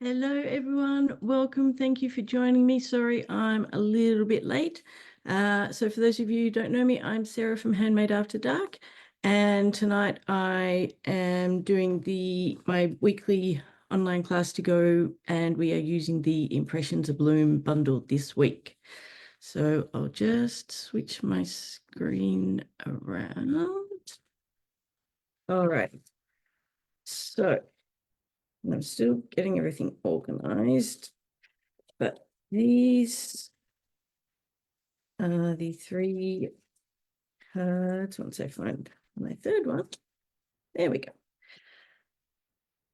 Hello, everyone. Welcome. Thank you for joining me. Sorry, I'm a little bit late. So for those of you who don't know me, I'm Sarah from Handmade After Dark. And tonight I am doing my weekly online class to go, and we are using the Impressions Abloom bundle this week. So I'll just switch my screen around. All right. So I'm still getting everything organized, but these are the three cards. Once I find my third one, there we go.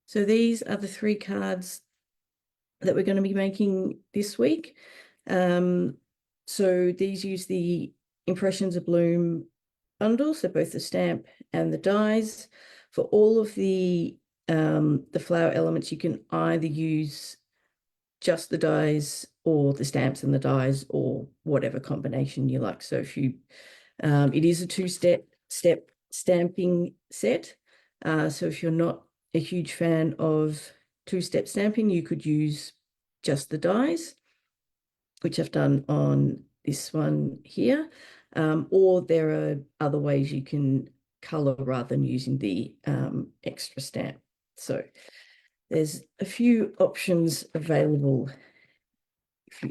So these are the three cards that we're going to be making this week. So these use the Impressions Abloom bundle, so both the stamp and the dies. For all of the flower elements, you can either use just the dies or the stamps and the dies, or whatever combination you like. So if you, it is a two-step stamping set. So if you're not a huge fan of two-step stamping, you could use just the dies, which I've done on this one here. Or there are other ways you can color rather than using the extra stamp. So there's a few options available.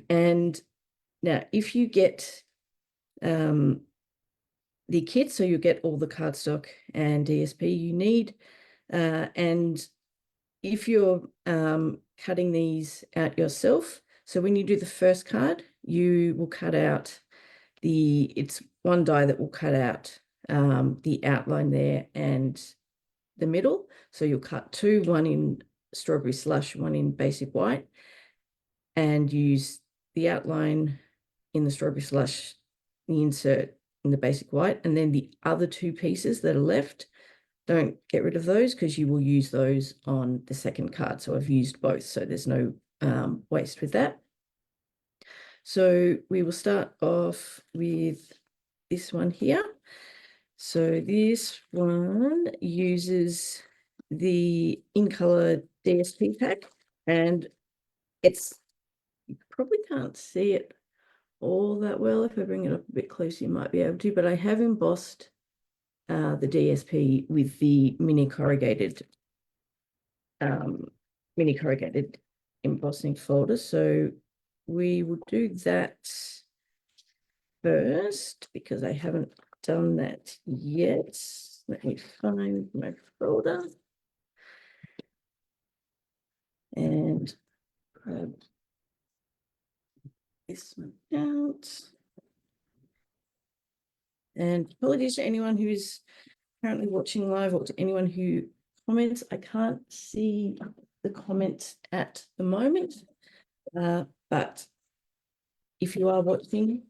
And now if you get the kit, so you get all the cardstock and DSP you need, and if you're cutting these out yourself, so when you do the first card, you will cut out it's one die that will cut out the outline there and the middle. So you'll cut two, one in strawberry slush, one in basic white, and use the outline in the strawberry slush, the insert in the basic white, and then the other two pieces that are left, don't get rid of those because you will use those on the second card. So I've used both, so there's no waste with that. So we will start off with this one here. So this one uses the In Color DSP pack, and you probably can't see it all that well. If I bring it up a bit closer, you might be able to, but I have embossed the DSP with the mini corrugated embossing folder. So we will do that first because I haven't done that yet. Let me find my folder and grab this one out. And apologies to anyone who's currently watching live or to anyone who comments. I can't see the comments at the moment, but if you are watching,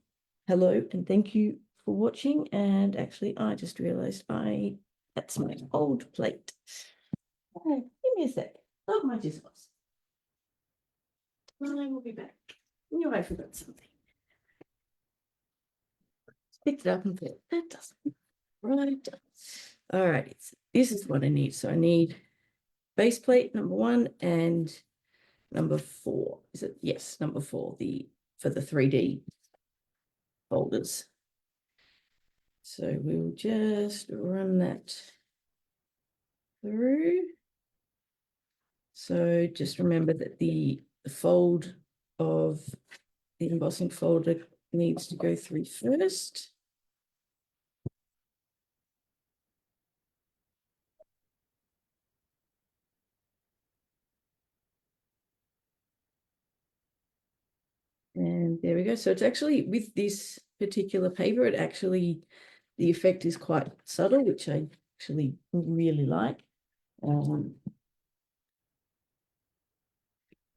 hello and thank you for watching. And actually, I just realized that's my old plate. Okay, give me a sec. Oh, my Jesus. I will be back. I knew I forgot something. Picked it up and thought, that doesn't right. All right, this is what I need. So I need base plate number 1 and number 4. Is it? Yes, number 4, for the 3D folders. So we'll just run that through. So just remember that the fold of the embossing folder needs to go through first. And there we go. So it's actually, with this particular paper, the effect is quite subtle, which I actually really like.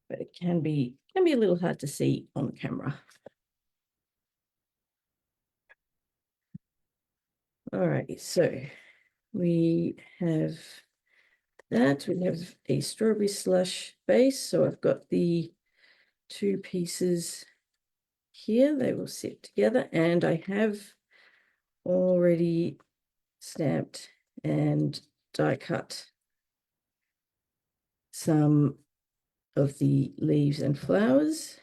But it can be a little hard to see on camera. All right, so we have that. We have a strawberry slush base. So I've got the two pieces here. They will sit together, and I have already stamped and die cut some of the leaves and flowers,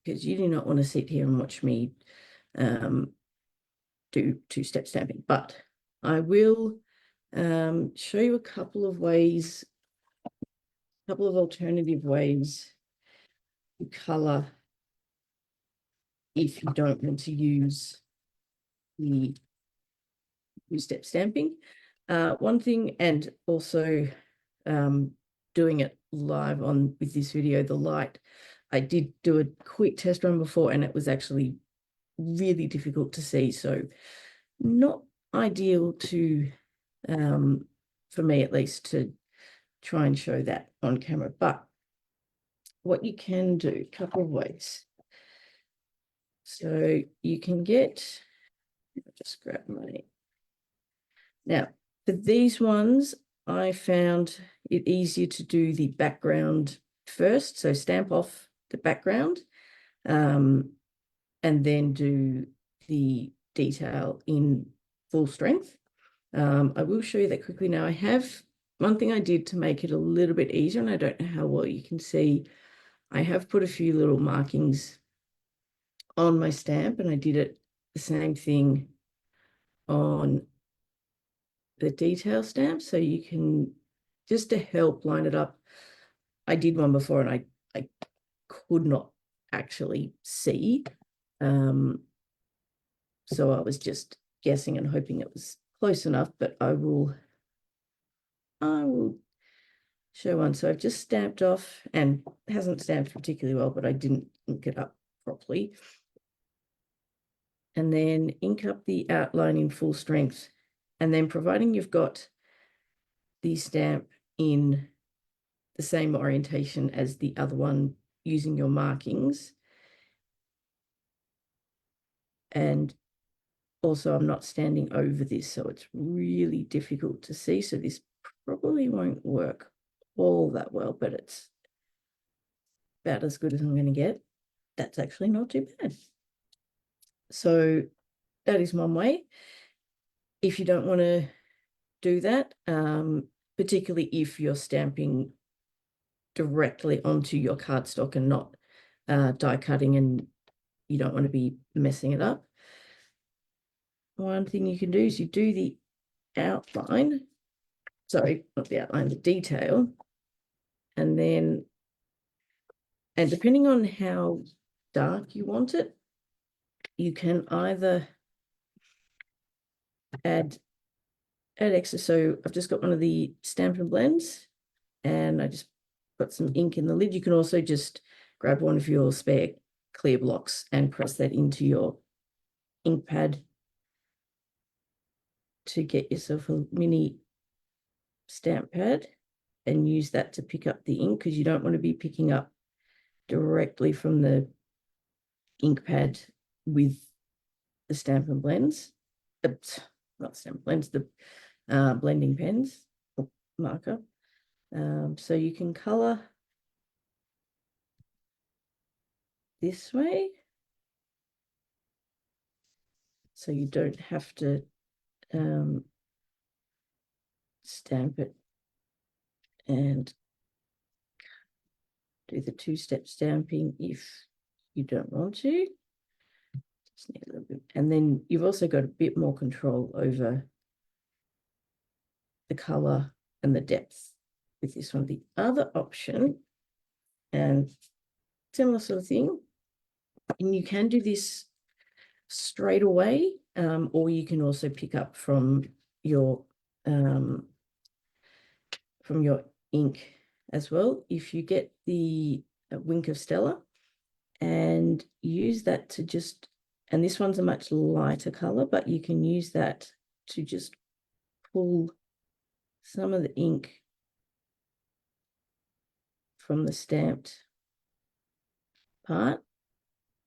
because you do not want to sit here and watch me do two-step stamping. But I will show you a couple of ways, a couple of alternative ways to colour if you don't want to use the two-step stamping. One thing, and also doing it live on with this video, the light, I did do a quick test run before and it was actually really difficult to see, so not ideal to for me at least, to try and show that on camera. But what you can do, a couple of ways. So you can get, I'll just grab my, now for these ones I found it easier to do the background first, so stamp off the background and then do the detail in full strength. I will show you that quickly now. I have one thing I did to make it a little bit easier, and I don't know how well you can see, I have put a few little markings on my stamp, and I did it the same thing on the detail stamp, so you can, just to help line it up. I did one before and I could not actually see, so I was just guessing and hoping it was close enough, but I will show one. So I've just stamped off, and it hasn't stamped particularly well, but I didn't ink it up properly. And then ink up the outline in full strength. And then, providing you've got the stamp in the same orientation as the other one, using your markings. And also I'm not standing over this, so it's really difficult to see. So this probably won't work all that well, but it's about as good as I'm going to get. That's actually not too bad. So that is one way. If you don't want to do that, particularly if you're stamping directly onto your cardstock and not die cutting, and you don't want to be messing it up, one thing you can do is you do the outline, sorry, not the outline, the detail, and then, and depending on how dark you want it, you can either add extra. So I've just got one of the Stampin' Blends, and I just got some ink in the lid. You can also just grab one of your spare clear blocks and press that into your ink pad to get yourself a mini stamp pad, and use that to pick up the ink, because you don't want to be picking up directly from the ink pad with the Stampin' Blends, not Stampin' Blends, the blending pens or marker. So you can color this way, so you don't have to stamp it and do the two-step stamping if you don't want to. Just need a little bit. And then you've also got a bit more control over the color and the depth with this one. The other option, and similar sort of thing, and you can do this straight away, or you can also pick up from your ink as well. If you get the Wink of Stella and use that to just, and this one's a much lighter color, but you can use that to just pull some of the ink from the stamped part.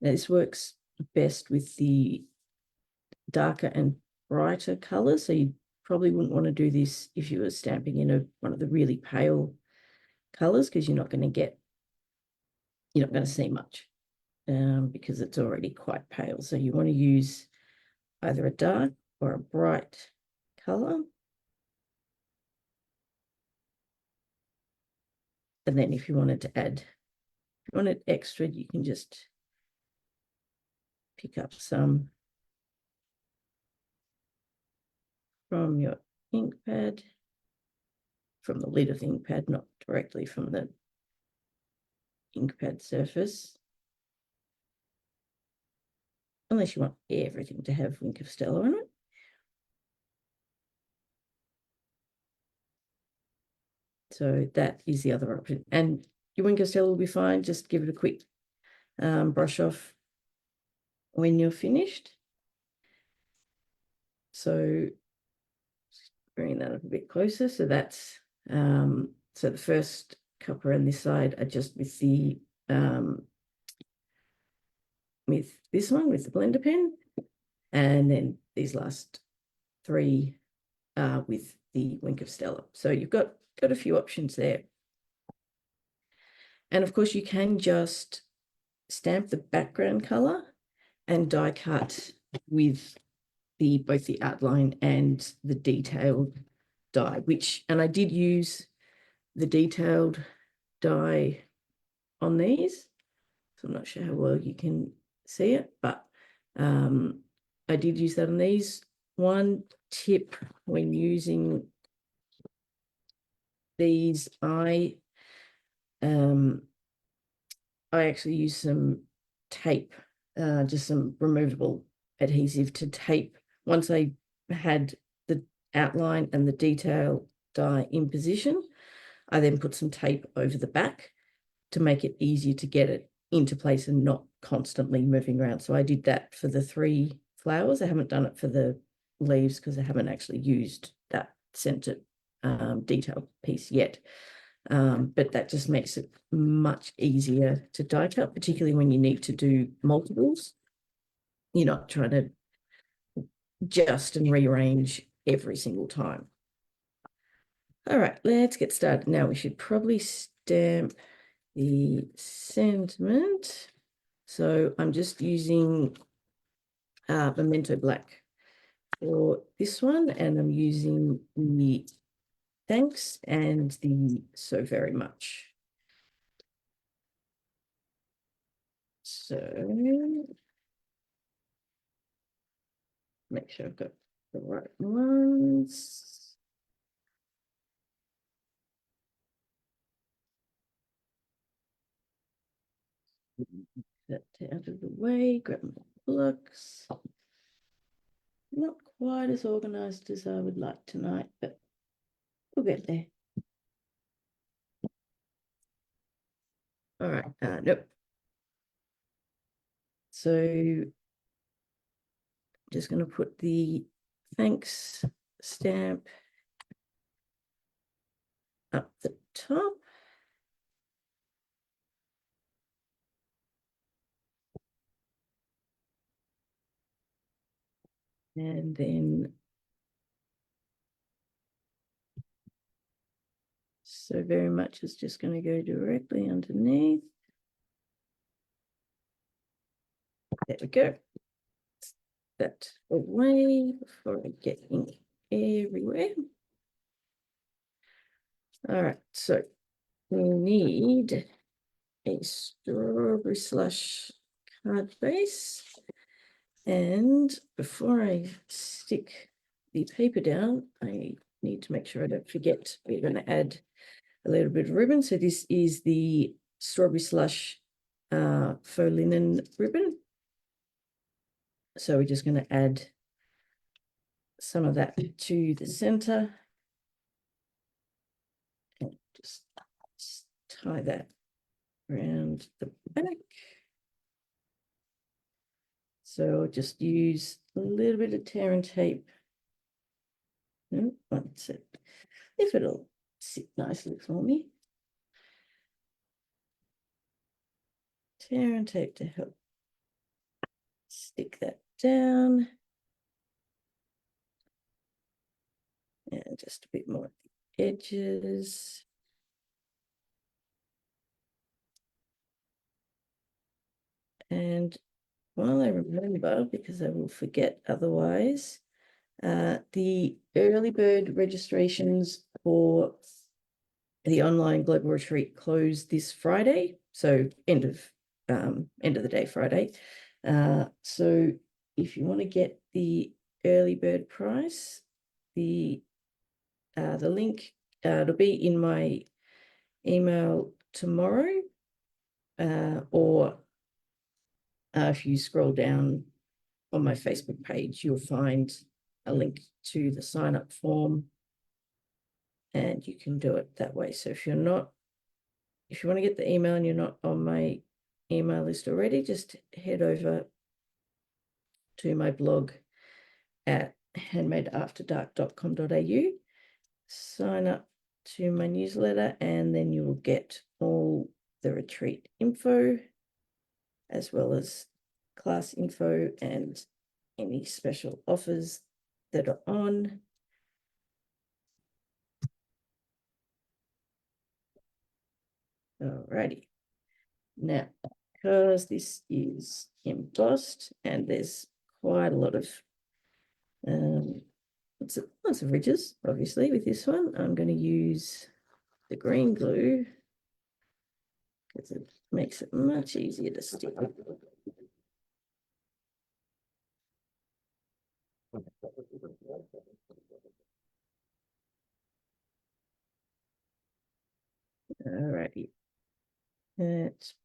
Now this works best with the darker and brighter colors, so you probably wouldn't want to do this if you were stamping in one of the really pale colors, because you're not going to see much, because it's already quite pale. So you want to use either a dark or a bright color And then if you wanted to add, if you wanted extra, you can just pick up some from your ink pad, from the lid of the ink pad, not directly from the ink pad surface. Unless you want everything to have Wink of Stella on it. So that is the other option. And your Wink of Stella will be fine. Just give it a quick brush off when you're finished. So bring that up a bit closer. So that's so the first cup around this side are just with the with this one with the blender pen, and then these last three with the Wink of Stella. So you've got a few options there. And of course you can just stamp the background color and die cut with both the outline and the detailed die, and I did use the detailed die on these, so I'm not sure how well you can see it, but I did use that on these. One tip when using these, I actually use some tape, just some removable adhesive to tape. Once I had the outline and the detail die in position, I then put some tape over the back to make it easier to get it into place and not constantly moving around. So I did that for the 3 flowers. I haven't done it for the leaves because I haven't actually used that center detail piece yet. But that just makes it much easier to die cut, particularly when you need to do multiples. You're not trying to adjust and rearrange every single time. All right, let's get started. Now we should probably stamp the sentiment. So I'm just using Memento Black for this one, and I'm using the thanks and the so very much. So make sure I've got the right ones. That out of the way, grab my blocks. Not quite as organized as I would like tonight, but we'll get there. All right, nope. So just going to put the thanks stamp up the top. And then so very much is just going to go directly underneath. There we go. That away before I get ink everywhere. All right, so we need a strawberry slush card base. And before I stick the paper down, I need to make sure I don't forget we're going to add a little bit of ribbon. So this is the strawberry slush faux linen ribbon. So we're just going to add some of that to the center. And just tie that around the back. So just use a little bit of tear and tape. Once it, if it'll sit nicely for me. Tear and tape to help stick that down. And just a bit more at the edges. And while I remember, because I will forget otherwise, the early bird registrations for the online global retreat closed this Friday, so end of the day Friday. So if you want to get the early bird price, the link it'll be in my email tomorrow, or if you scroll down on my Facebook page, you'll find a link to the sign up form, and you can do it that way. So if you want to get the email and you're not on my email list already, just head over to my blog at handmadeafterdark.com.au, sign up to my newsletter, and then you will get all the retreat info as well as class info and any special offers that are on. Alrighty. Now, because this is embossed and there's quite a lot of lots of ridges, obviously, with this one, I'm going to use the green glue because it makes it much easier to stick. Alrighty. That's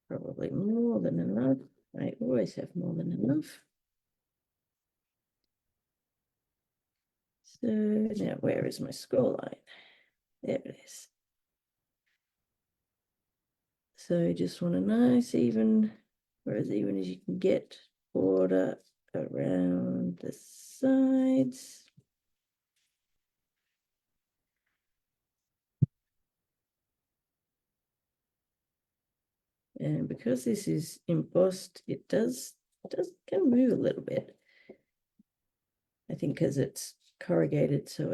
probably more than enough. I always have more than enough. So now where is my score line? There it is. So just want a nice even, or as even as you can get, border around the sides. And because this is embossed, it can move a little bit. I think because it's corrugated, so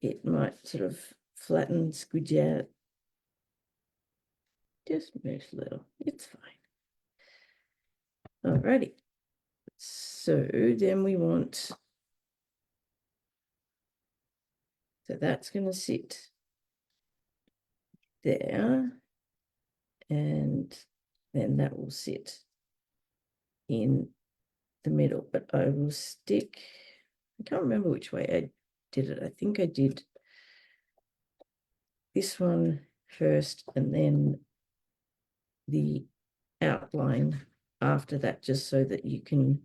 it might sort of flatten, squidge out. Just moves a little. It's fine. Alrighty. So then we want, so that's going to sit there, and then that will sit in the middle, but I will stick, I can't remember which way I did it. I think I did this one first and then the outline after that, just so that you can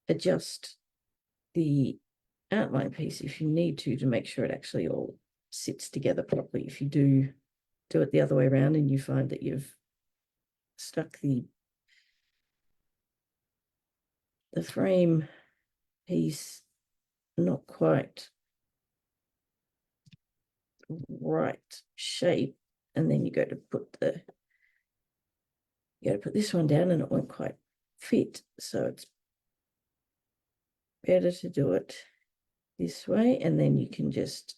adjust the outline piece if you need to make sure it actually all sits together properly. If you do it the other way around and you find that you've stuck the frame piece not quite right shape, and then you go to put this one down and it won't quite fit. So it's better to do it this way, and then you can just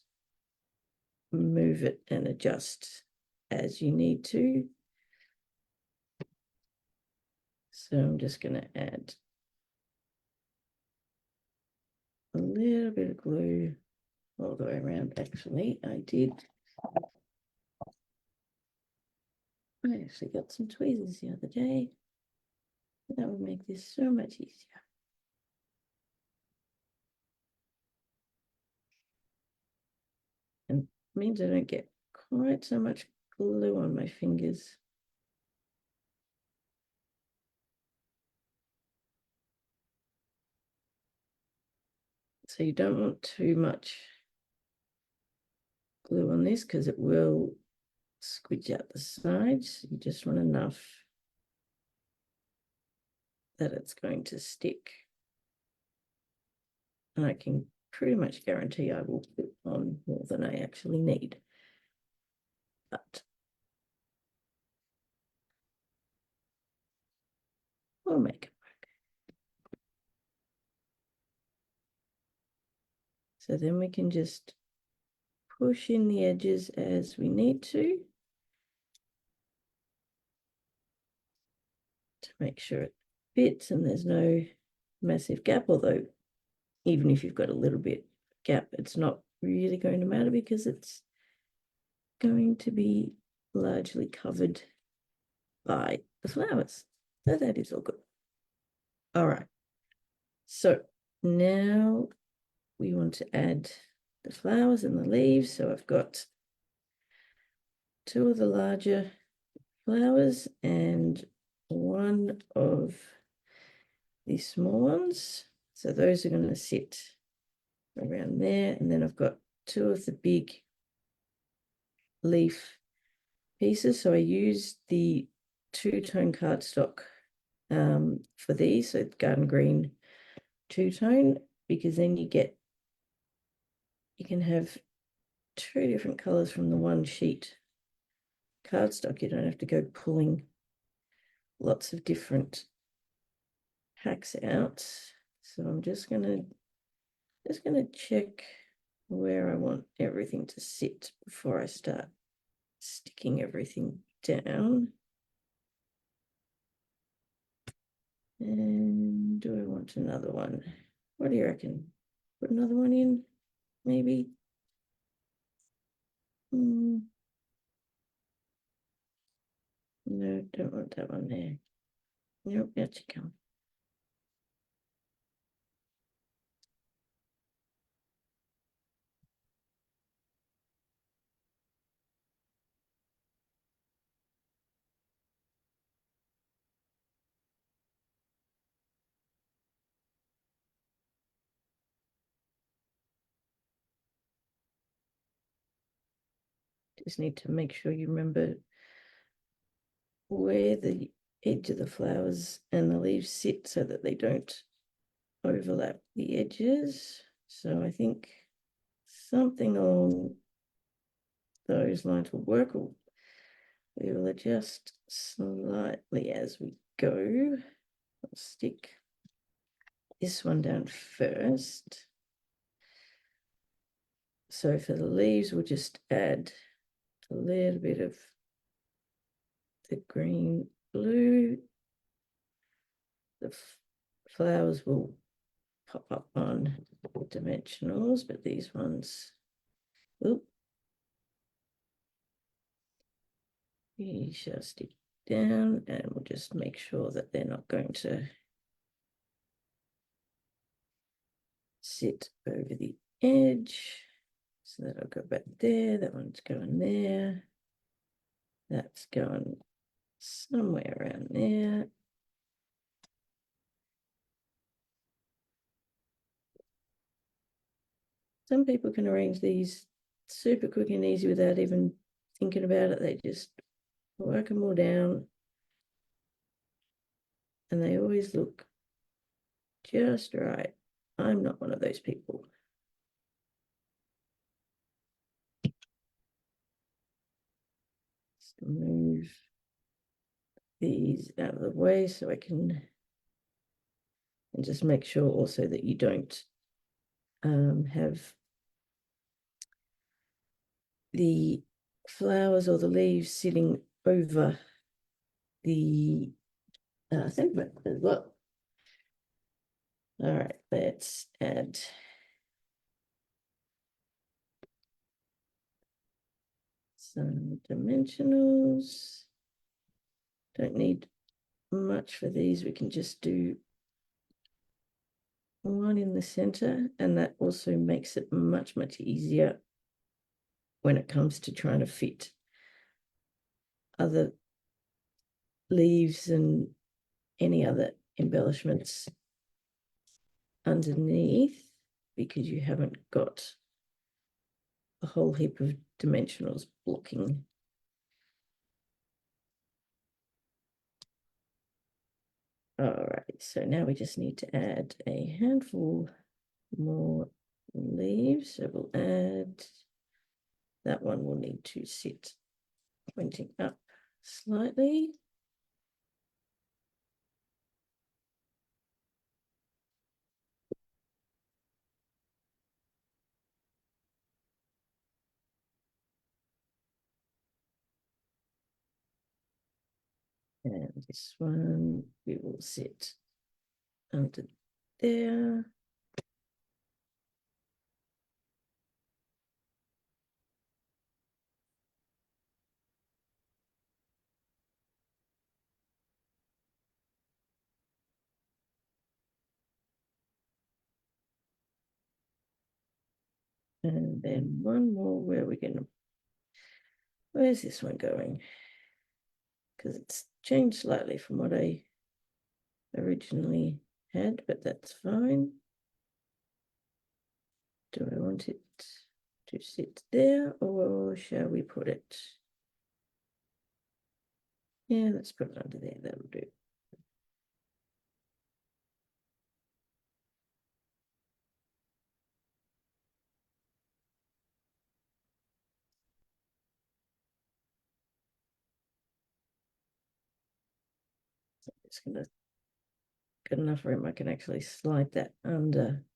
move it and adjust as you need to. So I'm just going to add a little bit of glue all the way around. Actually, I actually got some tweezers the other day. That would make this so much easier. And means I don't get quite so much glue on my fingers. So you don't want too much glue on this because it will squidge out the sides. You just want enough that it's going to stick. And I can pretty much guarantee I will put on more than I actually need. But we'll make it work. So then we can just push in the edges as we need to make sure it fits and there's no massive gap, although even if you've got a little bit gap, it's not really going to matter because it's going to be largely covered by the flowers. So that is all good. All right. So now we want to add the flowers and the leaves. So I've got two of the larger flowers and one of the small ones. So those are going to sit around there. And then I've got two of the big leaf pieces. So I used the two-tone cardstock for these, so garden green two-tone, because then you can have two different colors from the one sheet cardstock. You don't have to go pulling lots of different packs out. So I'm just gonna check where I want everything to sit before I start sticking everything down. And do I want another one? What do you reckon? Put another one in, maybe? No, don't want that one there. Nope, out you come. Just need to make sure you remember where the edge of the flowers and the leaves sit so that they don't overlap the edges. So I think something along those lines will work. We will adjust slightly as we go. I'll stick this one down first. So for the leaves, we'll just add a little bit of the green blue. The flowers will pop up on dimensionals, but these ones, oop, we shall stick down, and we'll just make sure that they're not going to sit over the edge. So that'll go back there, that one's going there, that's going somewhere around there. Some people can arrange these super quick and easy without even thinking about it. They just work them all down and they always look just right. I'm not one of those people. Just move these out of the way so I can, and just make sure also that you don't have the flowers or the leaves sitting over the sentiment as well. All right, let's add some dimensionals. Don't need much for these. We can just do one in the center, and that also makes it much easier when it comes to trying to fit other leaves and any other embellishments underneath, because you haven't got a whole heap of dimensionals blocking. All right, so now we just need to add a handful more leaves. So we'll add, that one will need to sit pointing up slightly. And this one we will sit under there. And then one more, where are we going to, where's this one going? Because it's changed slightly from what I originally had, but that's fine. Do I want it to sit there, or shall we put it? Yeah, let's put it under there, that'll do. It's gonna get enough room, I can actually slide that under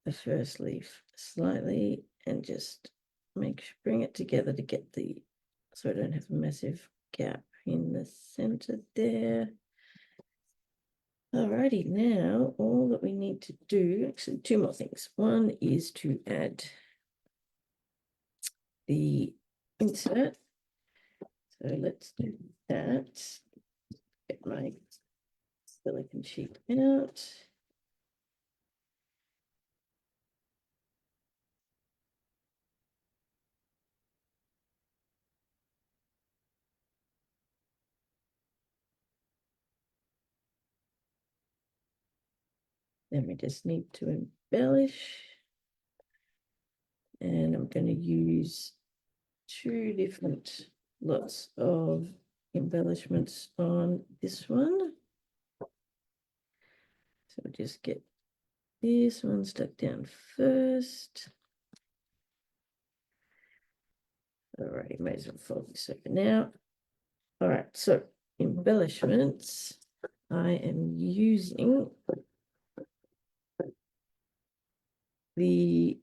the first leaf slightly and just bring it together to get the, so I don't have a massive gap in the center there. Alrighty, now all that we need to do, actually two more things. One is to add the insert. So let's do that. Get my silicone sheet out. Then we just need to embellish. And I'm going to use two different lots of embellishments on this one. So we'll just get this one stuck down first. All right, may as well fold this over now. All right, so embellishments. I am using the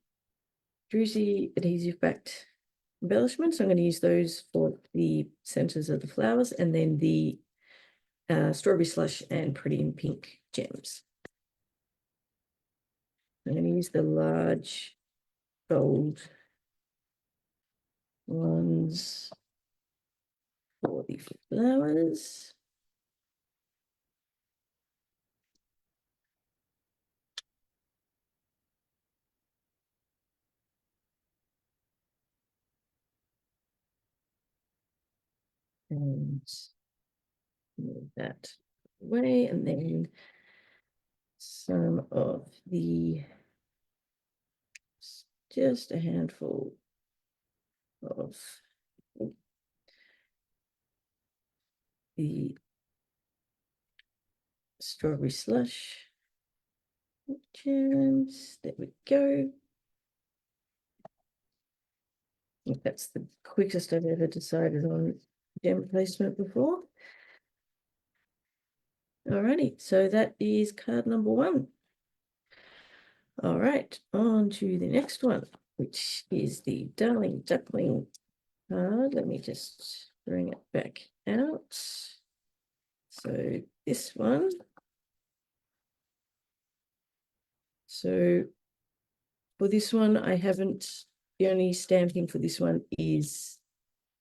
Druzy adhesive backed embellishments. I'm going to use those for the centers of the flowers, and then the strawberry slush and pretty in pink gems. I'm going to use the large gold ones for the flowers. And move that away, and then some of the, just a handful of the strawberry slush gems. There we go. I think that's the quickest I've ever decided on gem placement before. Alrighty, so that is card number one. All right, on to the next one, which is the Darling Duckling card. Let me just bring it back out. So this one. So for this one, I haven't, the only stamping for this one is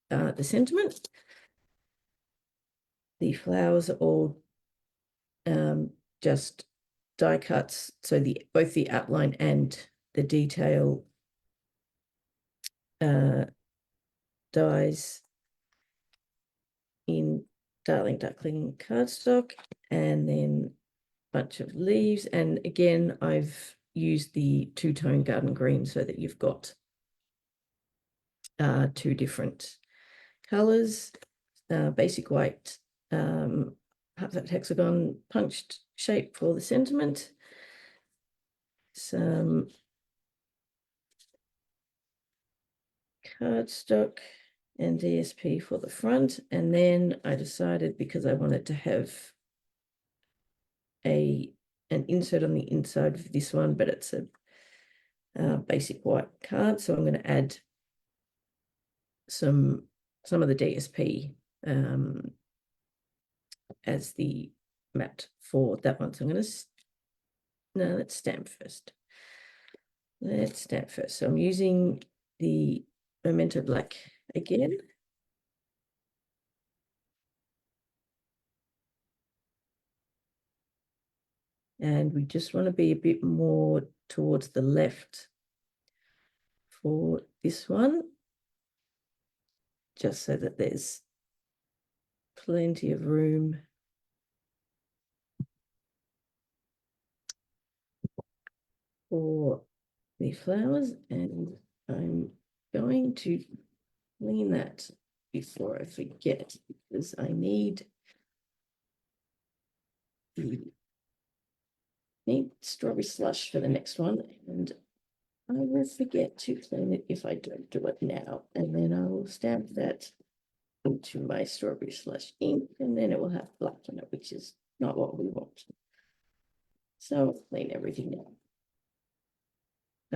the sentiment. The flowers are all just die cuts, so both the outline and the detail dies in Darling Duckling cardstock, and then a bunch of leaves. And again, I've used the two-tone garden green so that you've got two different colors, basic white, hexagon punched shape for the sentiment, some cardstock and DSP for the front. And then I decided, because I wanted to have an insert on the inside of this one, but it's a basic white card, so I'm going to add some of the DSP as the mat for that one. So I'm going to, no, let's stamp first. Let's stamp first. So I'm using the Memento Black again. And we just want to be a bit more towards the left for this one, just so that there's plenty of room for the flowers. And I'm going to clean that before I forget, because I need strawberry slush for the next one, and I will forget to clean it if I don't do it now. And then I will stamp that into my strawberry slush ink, and then it will have black in it, which is not what we want. So I'll clean everything now.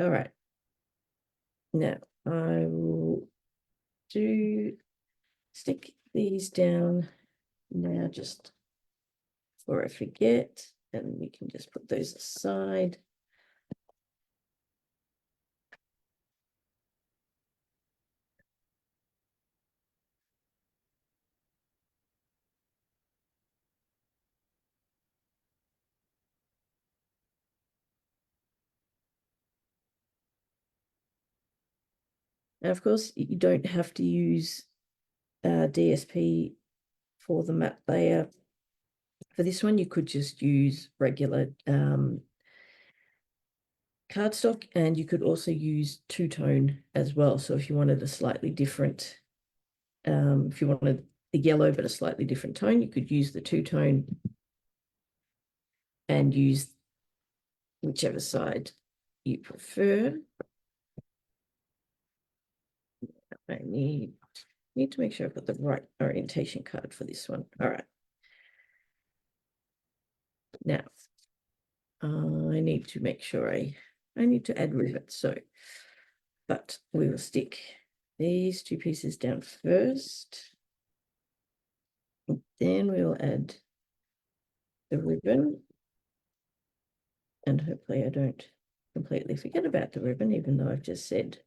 All right. Now I will stick these down now, just before I forget, and we can just put those aside. And of course, you don't have to use DSP for the matte layer. For this one, you could just use regular cardstock, and you could also use two-tone as well. So if you wanted a slightly different, if you wanted the yellow but a slightly different tone, you could use the two-tone and use whichever side you prefer. I need to make sure I've got the right orientation card for this one. All right. Now, I need to make sure I need to add rivets. So, but we will stick these two pieces down first. Then we'll add the ribbon. And hopefully I don't completely forget about the ribbon, even though I've just said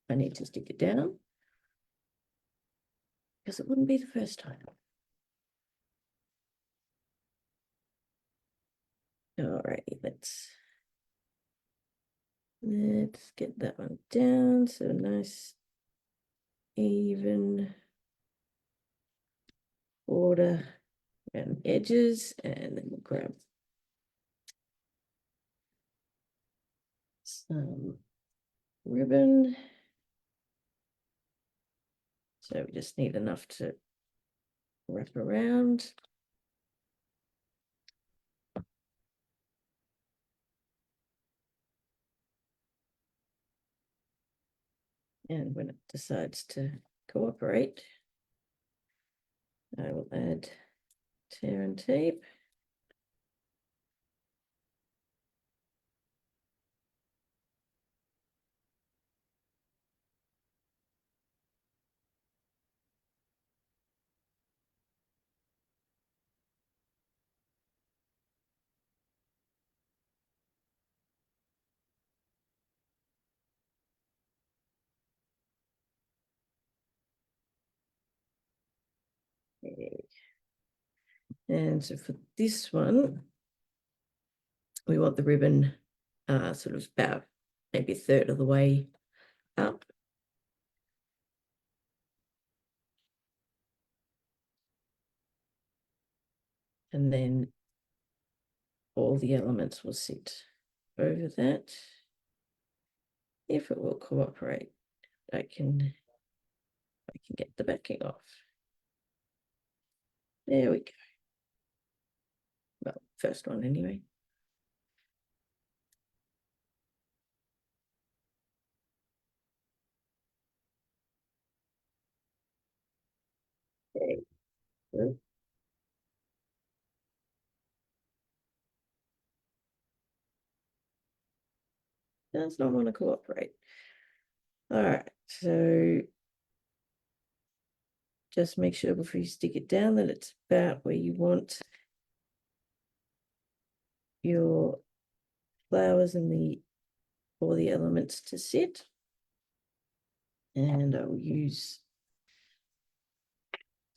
I need to stick it down, because it wouldn't be the first time. All right, let's get that one down. So nice, even border around the edges, and then we'll grab some ribbon. So we just need enough to wrap around. And when it decides to cooperate, I will add tear and tape. And so for this one, we want the ribbon sort of about maybe a third of the way up. And then all the elements will sit over that. If it will cooperate, I can get the backing off. There we go. Well, first one anyway. There we go. Does not want to cooperate. All right, so just make sure before you stick it down that it's about where you want your flowers and all the elements to sit. And I'll use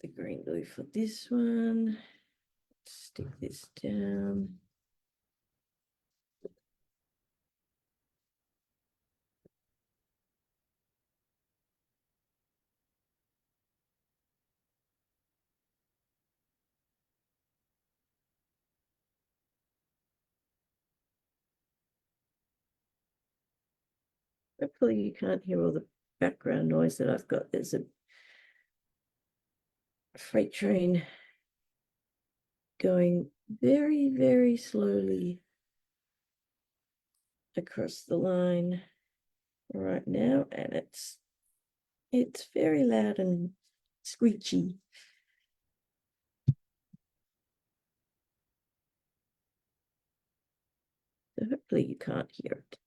the green glue for this one. Stick this down. Hopefully you can't hear all the background noise that I've got. There's a freight train going very, very slowly across the line right now, and it's very loud and screechy. So hopefully you can't hear it.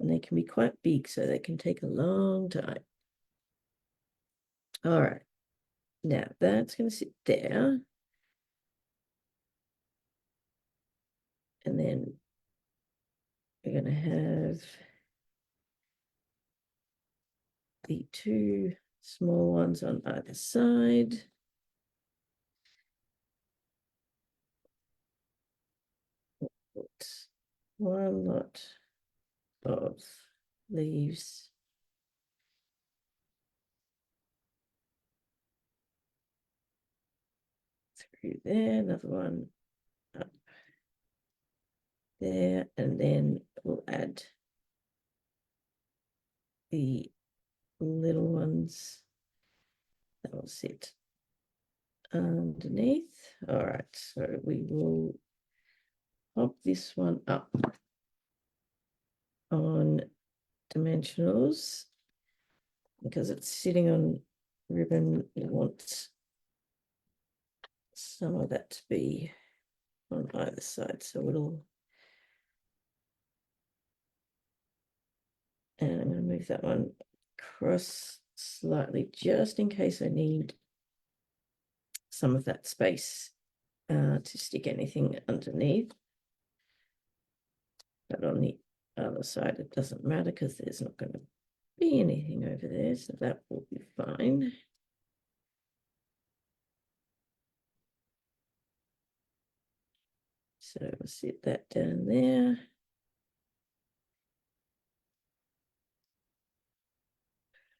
And they can be quite big, so they can take a long time. All right. Now that's going to sit there. And then we're going to have the two small ones on either side. Put one lot of leaves through there, another one up there, and then we'll add the little ones that will sit underneath. All right, so we will pop this one up on dimensionals because it's sitting on ribbon. We want some of that to be on either side, so it'll, and I'm going to move that one across slightly just in case I need some of that space to stick anything underneath. But on the other side it doesn't matter because there's not going to be anything over there, so that will be fine. So I'll sit that down there.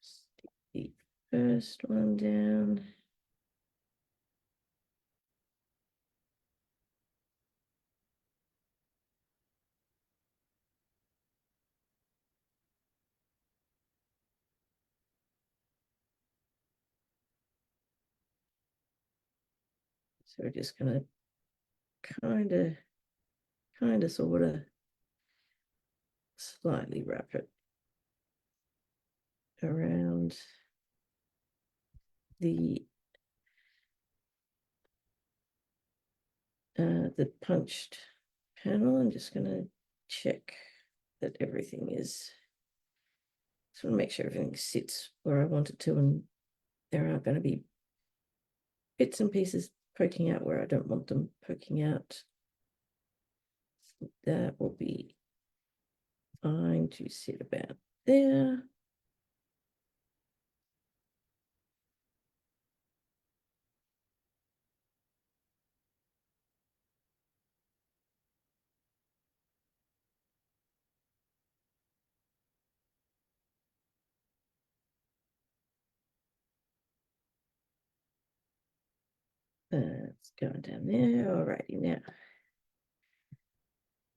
Stick the first one down. So we're just going to kind of sort of slightly wrap it around the punched panel. I'm just going to check that everything is, just want to make sure everything sits where I want it to, and there are going to be bits and pieces poking out where I don't want them poking out. That will be fine to sit about there. It's going down there. Alrighty, now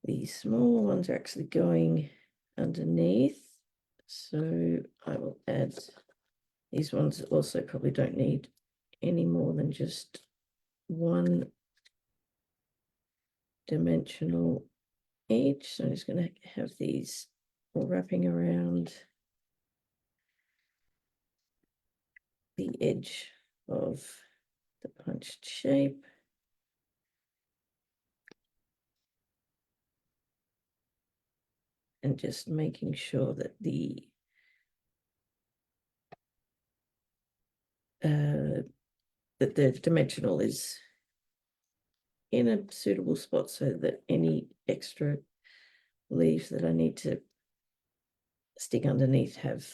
the small ones are actually going underneath, so I will add these ones. Also probably don't need any more than just one dimensional each, so I'm just going to have these wrapping around the edge of the punched shape. And just making sure that the dimensional is in a suitable spot so that any extra leaves that I need to stick underneath have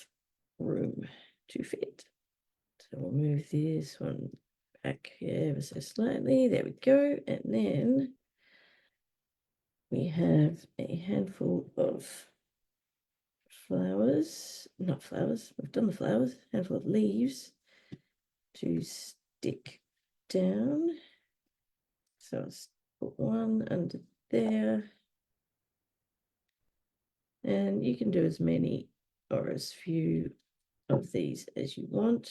room to fit. So we'll move this one back ever so slightly. There we go. And then we have a handful of flowers, not flowers, we've done the flowers, handful of leaves to stick down. So I'll put one under there And you can do as many or as few of these as you want.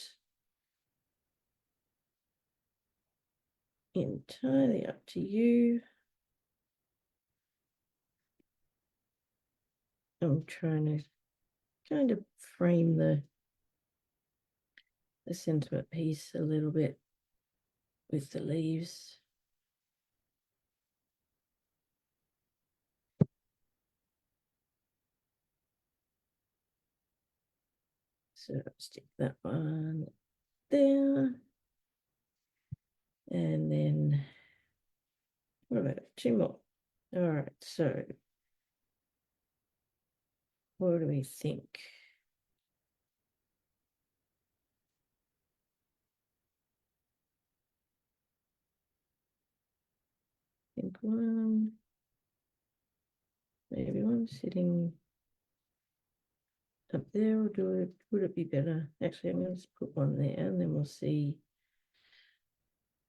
Entirely up to you. I'm trying to kind of frame the sentiment piece a little bit with the leaves. So stick that one there. And then what about 2 more? All right, so what do we think? I think one, maybe one sitting up there, or would it be better? Actually, I'm going to just put one there and then we'll see.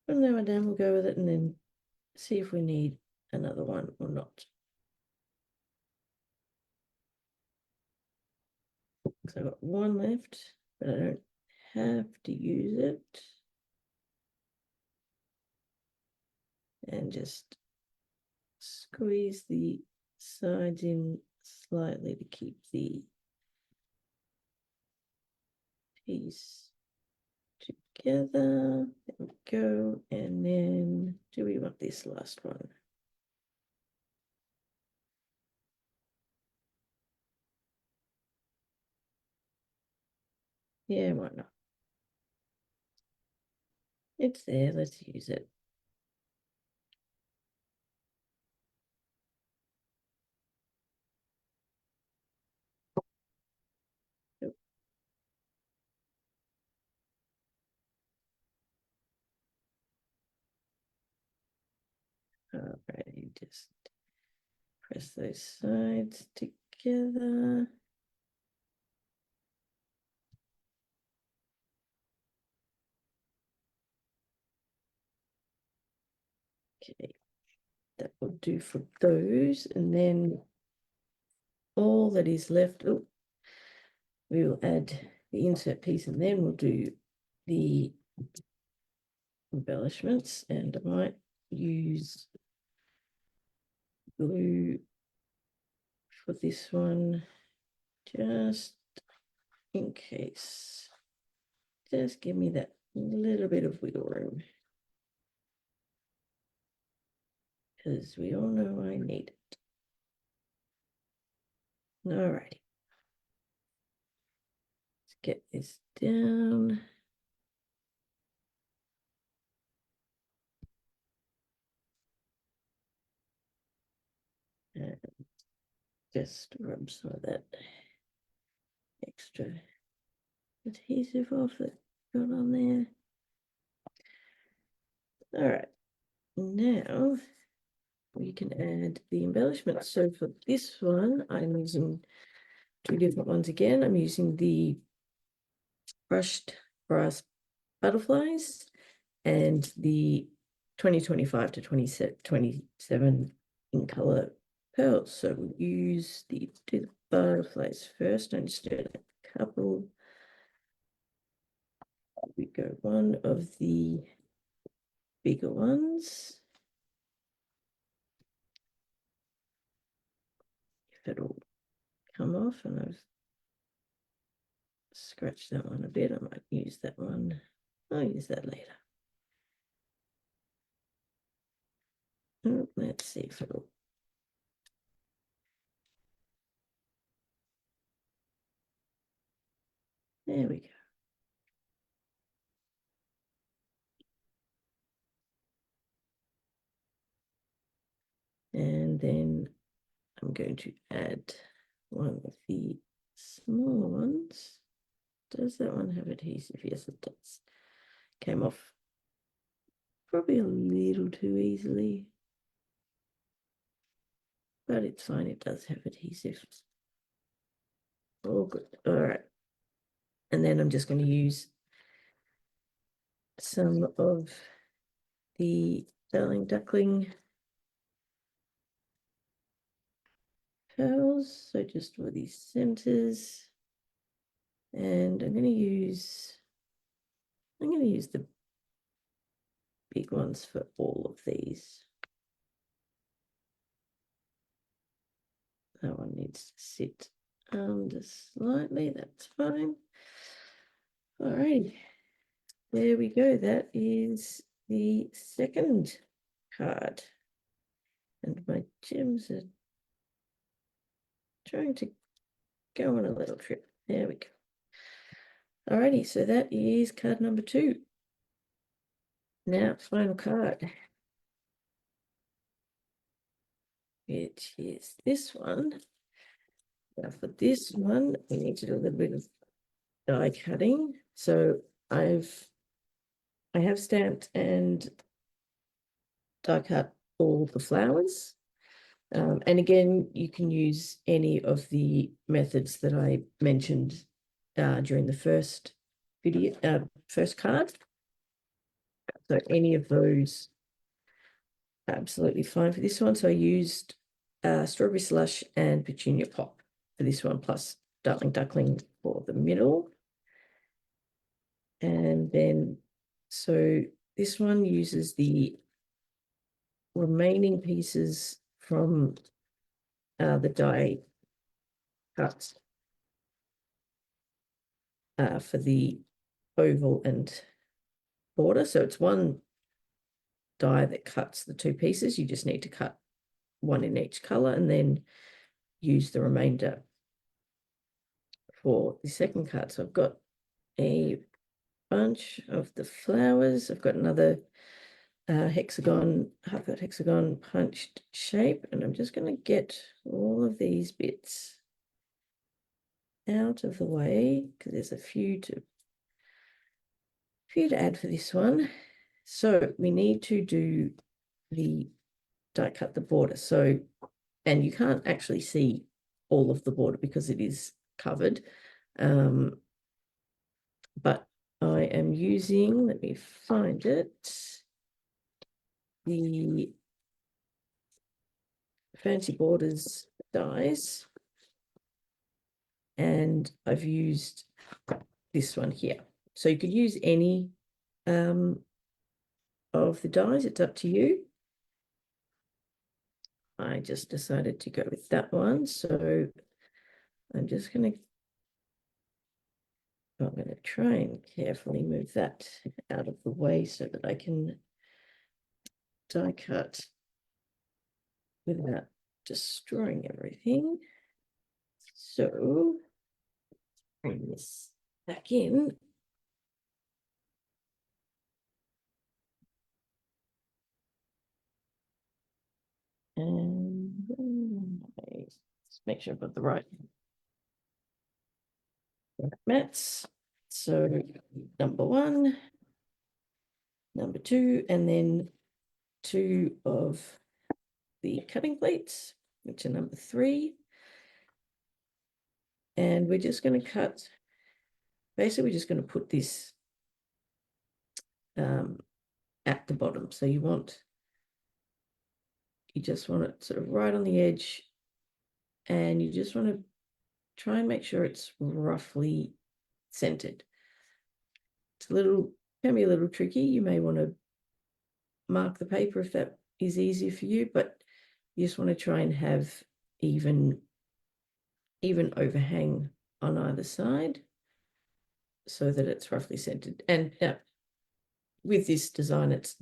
From now on down, we'll go with it and then see if we need another one or not. So I've got one left, but I don't have to use it. And just squeeze the sides in slightly to keep the piece together. There we go. And then do we want this last one? Yeah, why not? It's there, let's use it. All right, just press those sides together. Okay, that will do for those. And then all that is left, oh, we will add the insert piece and then we'll do the embellishments, and I might use glue for this one just in case. Just give me that little bit of wiggle room, because we all know I need it. All righty. Let's get this down. And just rub some of that extra adhesive off that got on there. All right, now we can add the embellishments. So for this one, I'm using 2 different ones again. I'm using the brushed brass butterflies and the 2025 to 27 in color pearls. So we'll do the butterflies first. I'm just doing a couple. We go one of the bigger ones. If it'll come off, and I've scratched that one a bit, I might use that one. I'll use that later. Let's see if it'll. There we go. And then I'm going to add one of the smaller ones. Does that one have adhesive? Yes, it does. Came off probably a little too easily, but it's fine. It does have adhesive. All good. All right. And then I'm just going to use some of the Darling Duckling pearls, so just for these centers. And I'm going to use the big ones for all of these. That one needs to sit under slightly, that's fine. All right, there we go. That is the second card. And my gems are trying to go on a little trip. There we go. Alrighty, so that is card number 2. Now, final card, which is this one. Now, for this one, we need to do a little bit of die cutting. So I have stamped and die cut all the flowers. And again, you can use any of the methods that I mentioned during the first video, first card. So any of those absolutely fine for this one. So I used strawberry slush and petunia pop for this one, plus darling duckling for the middle. And then, so this one uses the remaining pieces from the die cuts for the oval and border. So it's one die that cuts the 2 pieces. You just need to cut one in each color and then use the remainder for the second card. So I've got a bunch of the flowers. I've got another hexagon, half-cut hexagon punched shape, and I'm just going to get all of these bits out of the way because there's a few to add for this one. So we need to do the die cut the border. So, and you can't actually see all of the border because it is covered. But I am using, let me find it, the Fancy Borders dies, and I've used this one here. So you could use any of the dies, it's up to you. I just decided to go with that one, so I'm just going to try and carefully move that out of the way so that I can die cut without destroying everything. So bring this back in. And let's make sure I've got the right mats. So number 1, number 2, and then 2 of the cutting plates, which are number 3. And we're just going to cut, basically we're just going to put this at the bottom. So you just want it sort of right on the edge, and you just want to try and make sure it's roughly centered. It's can be a little tricky. You may want to mark the paper if that is easier for you, but you just want to try and have even overhang on either side so that it's roughly centered. And with this design, it's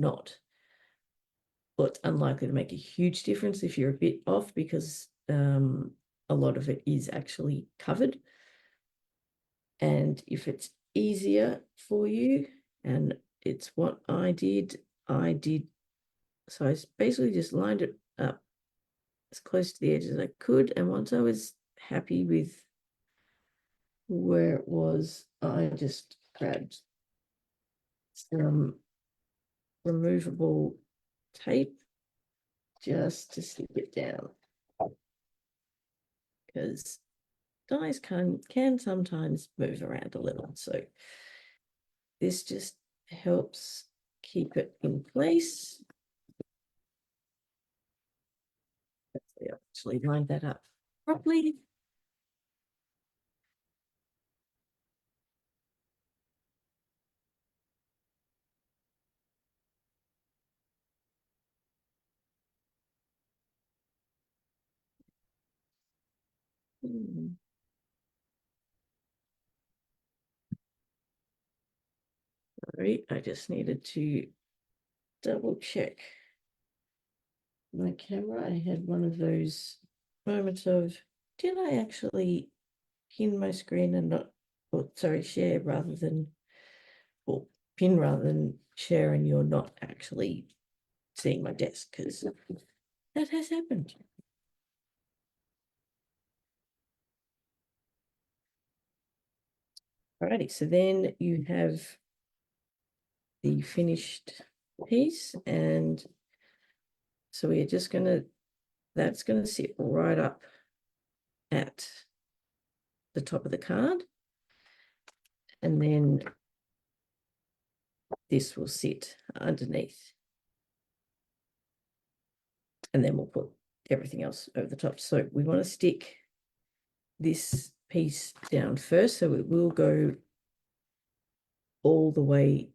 unlikely to make a huge difference if you're a bit off, because a lot of it is actually covered. And if it's easier for you, and it's what I did, so I basically just lined it up as close to the edge as I could, and once I was happy with where it was, I just grabbed some removable tape just to stick it down, because dies can sometimes move around a little, so this just helps keep it in place. I actually lined that up properly. Sorry, I just needed to double check my camera. I had one of those moments of, did I actually pin my screen and not, or sorry, share rather than, or pin rather than share, and you're not actually seeing my desk, because that has happened. Alrighty, so then you have the finished piece, and so we're just gonna, that's gonna sit right up at the top of the card, and then this will sit underneath, and then we'll put everything else over the top. So we want to stick this piece down first, so it will go all the way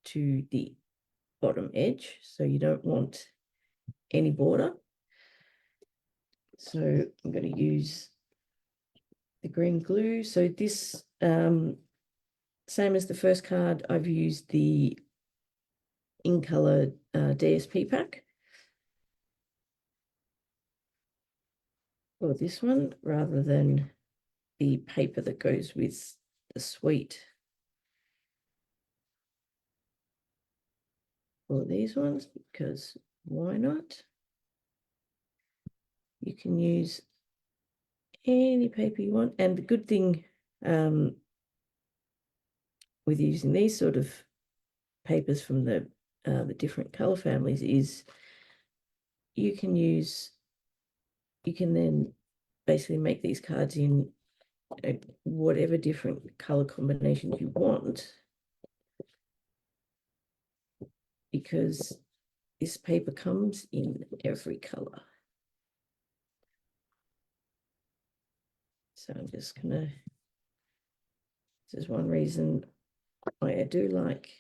to the bottom edge, so you don't want any border. So I'm going to use the green glue. So this, same as the first card, I've used the in color DSP pack for this one, rather than the paper that goes with the suite for these ones, because why not? You can use any paper you want, and the good thing with using these sort of papers from the different color families is you can then basically make these cards in whatever different color combinations you want, because this paper comes in every color. So I'm just gonna, this is one reason why I do like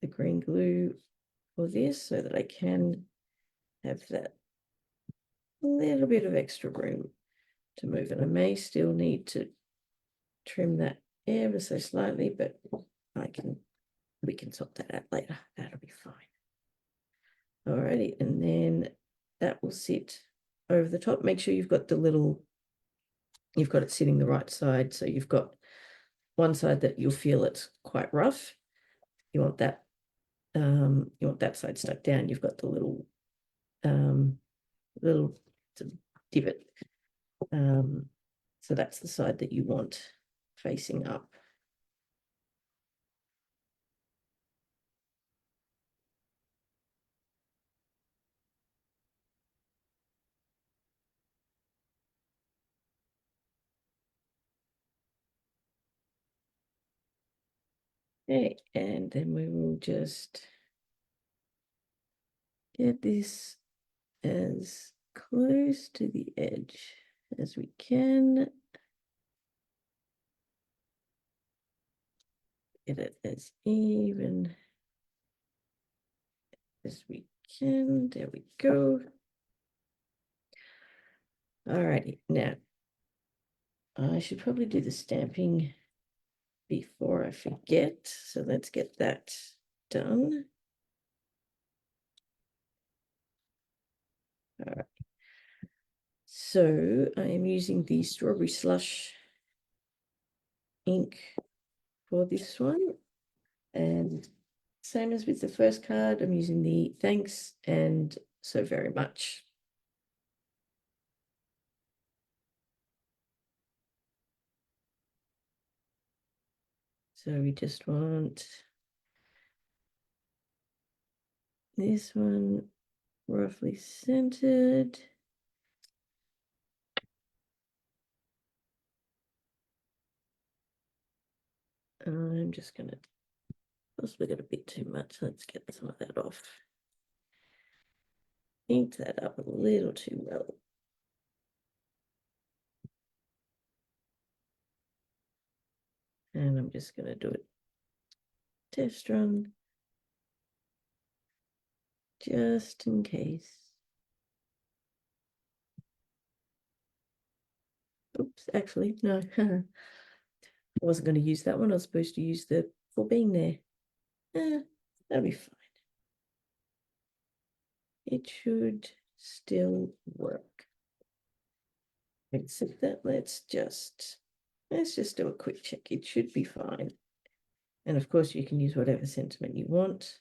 the green glue for this, so that I can have that little bit of extra room to move. And I may still need to trim that ever so slightly, but we can sort that out later. That'll be fine. Alrighty, and then that will sit over the top. Make sure you've got you've got it sitting the right side. So you've got one side that you'll feel it's quite rough. You want that side stuck down. You've got the little divot. So that's the side that you want facing up. Okay, and then we will just get this as close to the edge as we can. Get it as even as we can. There we go. Alrighty, now I should probably do the stamping before I forget. So let's get that done. All right. So I am using the strawberry slush ink for this one. And same as with the first card, I'm using the thanks and so very much. So we just want this one roughly centered. I'm just going to possibly get a bit too much. Let's get some of that off. Ink that up a little too well. And I'm just going to do it test run just in case. Oops, actually, no. I wasn't going to use that one. I was supposed to use the for being there. That'll be fine. It should still work. Except that let's just do a quick check. It should be fine. And of course you can use whatever sentiment you want.